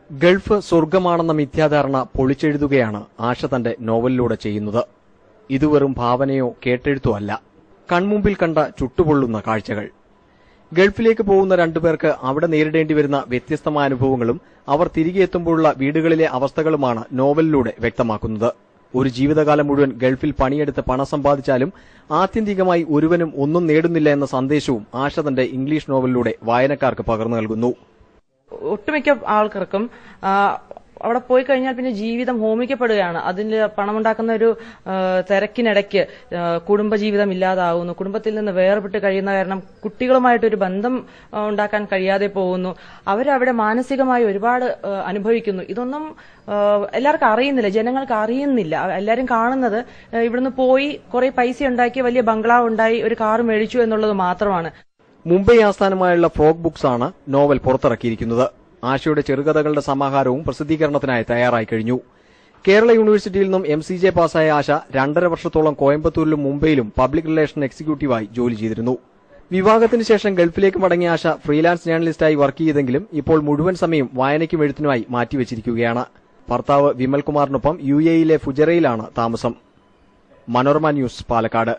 Gulf സ്വർഗമാണെന്ന മിഥ്യാധാരണ പൊളിച്ചെഴുതുകയാണ് ആശ തന്റെ നോവലിലൂടെ ചെയ്യുന്നത്. ഇത് വെറും ഭാവനയോ കേട്ടെഴുത്തോ അല്ല, കൺമുമ്പിൽ കണ്ട ചുട്ടുപൊള്ളുന്ന കാഴ്ചകൾ. ഗൾഫിലേക്ക് പോകുന്ന രണ്ടുപേർക്ക് അവിടെ നേരിടേണ്ടി വരുന്ന വ്യത്യസ്തമായ അനുഭവങ്ങളും അവർ തിരികെ എത്തുമ്പോഴുള്ള വീടുകളിലെ അവസ്ഥകളുമാണ് നോവലിലൂടെ വ്യക്തമാക്കുന്നത്. ഒരു ജീവിതകാലം മുഴുവൻ ഗൾഫിൽ പണിയെടുത്ത് പണം സമ്പാദിച്ചാലും ആത്യന്തികമായി ഒരുവനും ഒന്നും നേടുന്നില്ല എന്ന സന്ദേശവും ആശ തന്റെ ഇംഗ്ലീഷ് നോവലിലൂടെ വായനക്കാർക്ക് പകർന്നു നൽകുന്നു. ഒട്ടുമിക്ക ആൾക്കാർക്കും അവിടെ പോയി കഴിഞ്ഞാൽ പിന്നെ ജീവിതം ഹോമിക്കപ്പെടുകയാണ്. അതിൽ പണമുണ്ടാക്കുന്ന ഒരു തിരക്കിനിടയ്ക്ക് കുടുംബജീവിതം ഇല്ലാതാവുന്നു. കുടുംബത്തിൽ നിന്ന് വേർപെട്ട് കഴിയുന്ന കാരണം കുട്ടികളുമായിട്ടൊരു ബന്ധം ഉണ്ടാക്കാൻ കഴിയാതെ പോകുന്നു. അവരവിടെ മാനസികമായി ഒരുപാട് അനുഭവിക്കുന്നു. ഇതൊന്നും എല്ലാവർക്കും അറിയുന്നില്ല, ജനങ്ങൾക്ക് അറിയുന്നില്ല. എല്ലാവരും കാണുന്നത് ഇവിടുന്ന് പോയി കുറെ പൈസ ഉണ്ടാക്കി വലിയ ബംഗ്ലാവ് ഉണ്ടായി ഒരു കാർ മേടിച്ചു എന്നുള്ളത് മാത്രമാണ്. മുംബൈ ആസ്ഥാനമായുള്ള ഫ്രോഗ് ബുക്സ് ആണ് നോവൽ പുറത്തിറക്കിയിരിക്കുന്നത്. ആശയുടെ ചെറുകഥകളുടെ സമാഹാരവും പ്രസിദ്ധീകരണത്തിനായി തയ്യാറായി കഴിഞ്ഞു. കേരള യൂണിവേഴ്സിറ്റിയിൽ നിന്നും MCJ പാസ്സായ ആശ 2.5 വർഷത്തോളം കോയമ്പത്തൂരിലും മുംബൈയിലും പബ്ലിക് റിലേഷൻ എക്സിക്യൂട്ടീവായി ജോലി ചെയ്തിരുന്നു. വിവാഹത്തിന് ശേഷം ഗൾഫിലേക്ക് മടങ്ങിയ ആശ ഫ്രീലാൻസ് ജേർണലിസ്റ്റായി വർക്ക് ചെയ്തെങ്കിലും ഇപ്പോൾ മുഴുവൻ സമയം വായനയ്ക്കും എഴുത്തിനുമായി മാറ്റിവെച്ചിരിക്കുകയാണ്. ഭർത്താവ് വിമൽകുമാറിനൊപ്പം UAE-യിലെ ഫുജറയിലാണ് താമസം. മനോരമ ന്യൂസ്, പാലക്കാട്.